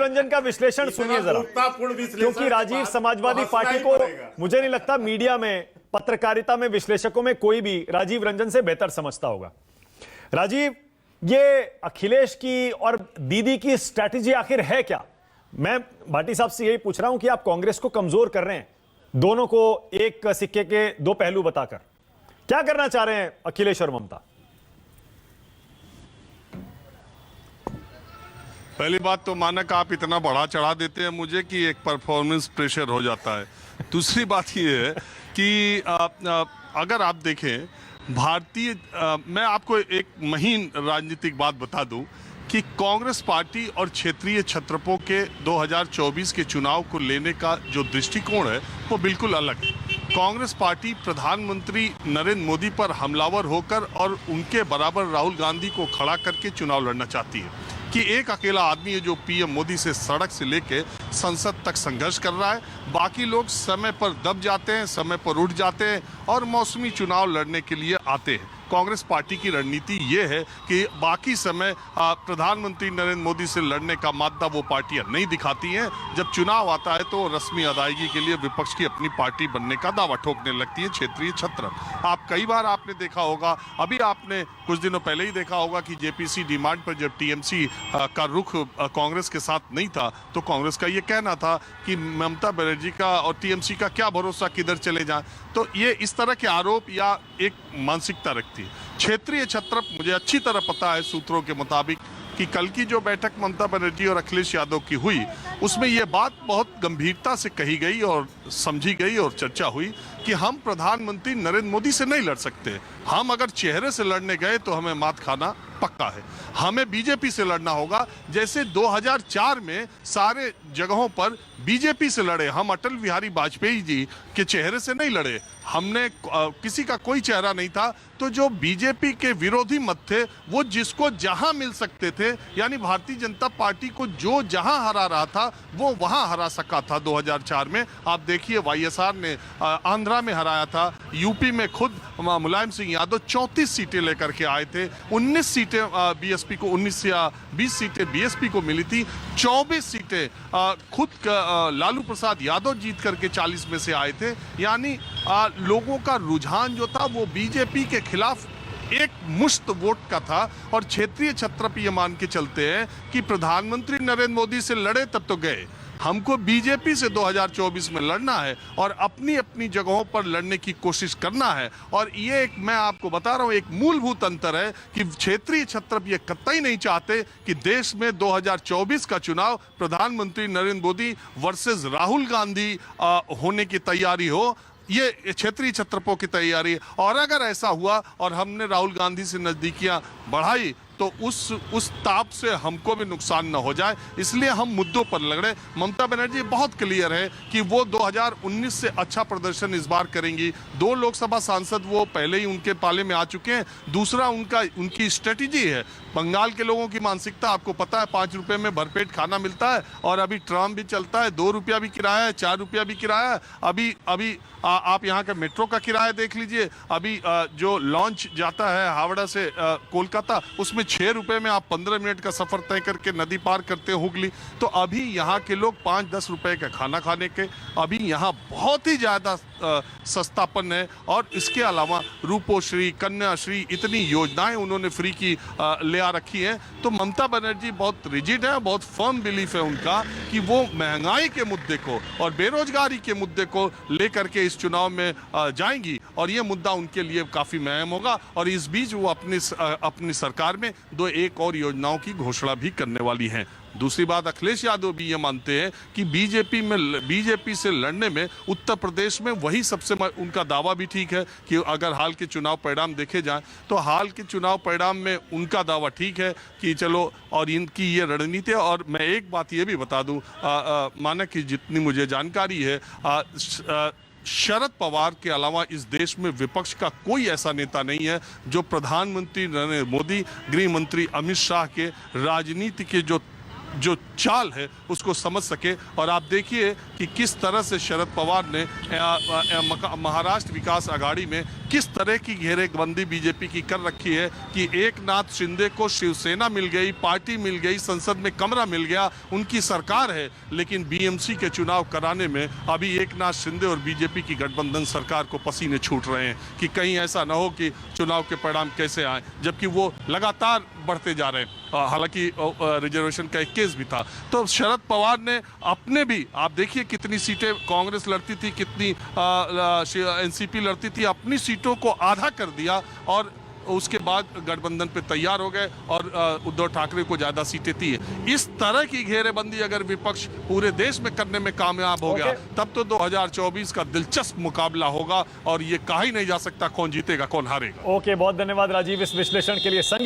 रंजन का विश्लेषण सुनिए जरा, क्योंकि राजीव समाजवादी पार्टी को मुझे नहीं लगता मीडिया में, पत्रकारिता में, विश्लेषकों में कोई भी राजीव रंजन से बेहतर समझता होगा। राजीव, ये अखिलेश की और दीदी की स्ट्रैटेजी आखिर है क्या? मैं भाटी साहब से यही पूछ रहा हूं कि आप कांग्रेस को कमजोर कर रहे हैं, दोनों को एक सिक्के के दो पहलू बताकर। क्या करना चाह रहे हैं अखिलेश और ममता? पहली बात तो मानक आप इतना बढ़ा चढ़ा देते हैं मुझे कि एक परफॉर्मेंस प्रेशर हो जाता है। दूसरी बात ये है कि अगर आप देखें मैं आपको एक महीन राजनीतिक बात बता दूं कि कांग्रेस पार्टी और क्षेत्रीय छत्रपों के 2024 के चुनाव को लेने का जो दृष्टिकोण है वो बिल्कुल अलग है। कांग्रेस पार्टी प्रधानमंत्री नरेंद्र मोदी पर हमलावर होकर और उनके बराबर राहुल गांधी को खड़ा करके चुनाव लड़ना चाहती है कि एक अकेला आदमी है जो पीएम मोदी से सड़क से लेके संसद तक संघर्ष कर रहा है, बाकी लोग समय पर दब जाते हैं, समय पर उठ जाते हैं और मौसमी चुनाव लड़ने के लिए आते हैं। कांग्रेस पार्टी की रणनीति ये है कि बाकी समय प्रधानमंत्री नरेंद्र मोदी से लड़ने का मादा वो पार्टियां नहीं दिखाती हैं। जब चुनाव आता है तो रस्मी अदायगी के लिए विपक्ष की अपनी पार्टी बनने का दावा ठोकने लगती है क्षेत्रीय छत्र। आप कई बार आपने देखा होगा, अभी आपने कुछ दिनों पहले ही देखा होगा कि जेपीसी डिमांड पर जब टीएमसी का रुख कांग्रेस के साथ नहीं था तो कांग्रेस का ये कहना था कि ममता बनर्जी का और टीएमसी का क्या भरोसा, किधर चले जाएं। तो ये इस तरह के आरोप या एक मानसिकता रखती है। क्षेत्रीय छत्र, मुझे अच्छी तरह पता है सूत्रों के मुताबिक कि कल की जो बैठक ममता बनर्जी और अखिलेश यादव की हुई उसमें यह बात बहुत गंभीरता से कही गई और समझी गई और चर्चा हुई कि हम प्रधानमंत्री नरेंद्र मोदी से नहीं लड़ सकते। हम अगर चेहरे से लड़ने गए तो हमें मात खाना पक्का है। हमें बीजेपी से लड़ना होगा, जैसे 2004 में सारे जगहों पर बीजेपी से लड़े। हम अटल बिहारी वाजपेयी जी के चेहरे से नहीं लड़े, हमने किसी का कोई चेहरा नहीं था। तो जो बीजेपी के विरोधी मत थे वो जिसको जहां मिल सकते थे, यानी भारतीय जनता पार्टी को जो जहां हरा रहा था वो वहां हरा सका था 2004 में। आप देखिए वाईएसआर ने आंध्रा में हराया था, यूपी में खुद मुलायम सिंह यादव 34 सीटें लेकर के आए थे, 19 सीटें बीएसपी को, 19 या 20 सीटें बीएसपी को मिली थी, 24 सीटें खुद लालू प्रसाद यादव जीत करके 40 में से आए थे। यानी लोगों का रुझान जो था वो बीजेपी के खिलाफ एक मुश्त वोट का था। और क्षेत्रीय छत्र ये मान के चलते हैं कि प्रधानमंत्री नरेंद्र मोदी से लड़े तब तो गए, हमको बीजेपी से 2024 में लड़ना है और अपनी अपनी जगहों पर लड़ने की कोशिश करना है। और ये एक, मैं आपको बता रहा हूं, एक मूलभूत अंतर है कि क्षेत्रीय छत्र ये कतई नहीं चाहते कि देश में 2024 का चुनाव प्रधानमंत्री नरेंद्र मोदी वर्सेस राहुल गांधी होने की तैयारी हो। ये क्षेत्रीय छत्रपों की तैयारी है। और अगर ऐसा हुआ और हमने राहुल गांधी से नजदीकियां बढ़ाई तो उस ताप से हमको भी नुकसान न हो जाए, इसलिए हम मुद्दों पर लड़े। ममता बनर्जी बहुत क्लियर है कि वो 2019 से अच्छा प्रदर्शन इस बार करेंगी। 2 लोकसभा सांसद वो पहले ही उनके पाले में आ चुके हैं। दूसरा उनकी स्ट्रेटेजी है। बंगाल के लोगों की मानसिकता आपको पता है, 5 रुपए में भरपेट खाना मिलता है और अभी ट्राम भी चलता है, 2 रुपया भी किराया है, 4 रुपया भी किराया है। अभी आप यहाँ का मेट्रो का किराया देख लीजिए, अभी जो लॉन्च जाता है हावड़ा से कोलकाता, उसमें 6 रुपए में आप 15 मिनट का सफर तय करके नदी पार करते हो हुगली। तो अभी यहाँ के लोग 5-10 रुपए का खाना खाने के अभी यहाँ बहुत ही ज्यादा सस्तापन है। और इसके अलावा रूपोश्री, कन्याश्री, इतनी योजनाएं उन्होंने फ्री की ले आ रखी हैं। तो ममता बनर्जी बहुत रिजिड है, बहुत फर्म बिलीफ है उनका कि वो महंगाई के मुद्दे को और बेरोजगारी के मुद्दे को लेकर के इस चुनाव में जाएंगी और ये मुद्दा उनके लिए काफी अहम होगा। और इस बीच वो अपनी सरकार में 2 एक और योजनाओं की घोषणा भी करने वाली हैं। दूसरी बात, अखिलेश यादव भी ये मानते हैं कि बीजेपी से लड़ने में उत्तर प्रदेश में वही सबसे, उनका दावा भी ठीक है कि अगर हाल के चुनाव परिणाम देखे जाएं तो हाल के चुनाव परिणाम में उनका दावा ठीक है कि चलो, और इनकी ये रणनीति है। और मैं एक बात ये भी बता दूं, माना कि जितनी मुझे जानकारी है, शरद पवार के अलावा इस देश में विपक्ष का कोई ऐसा नेता नहीं है जो प्रधानमंत्री नरेंद्र मोदी, गृह मंत्री अमित शाह के राजनीति के जो जो चाल है उसको समझ सके। और आप देखिए कि किस तरह से शरद पवार ने महाराष्ट्र विकास आघाड़ी में किस तरह की घेरेबंदी बीजेपी की कर रखी है कि एक नाथ शिंदे को शिवसेना मिल गई, पार्टी मिल गई, संसद में कमरा मिल गया, उनकी सरकार है, लेकिन बीएमसी के चुनाव कराने में अभी एक नाथ शिंदे और बीजेपी की गठबंधन सरकार को पसीने छूट रहे हैं कि कहीं ऐसा ना हो कि चुनाव के परिणाम कैसे आए, जबकि वो लगातार बढ़ते जा रहे हैं। हालांकि रिजर्वेशन का एक केस भी था। तो शरद पवार ने अपने भी, आप देखिए कितनी सीटें कांग्रेस लड़ती थी, कितनी एनसीपी लड़ती थी, अपनी सीटों को आधा कर दिया और उसके बाद गठबंधन पे तैयार हो गए और उद्धव ठाकरे को ज्यादा सीटें थी। इस तरह की घेरेबंदी अगर विपक्ष पूरे देश में करने में कामयाब हो गया तब तो 2024 का दिलचस्प मुकाबला होगा और ये कहा ही नहीं जा सकता कौन जीतेगा कौन हारेगा। ओके, बहुत धन्यवाद राजीव इस विश्लेषण के लिए। संगीत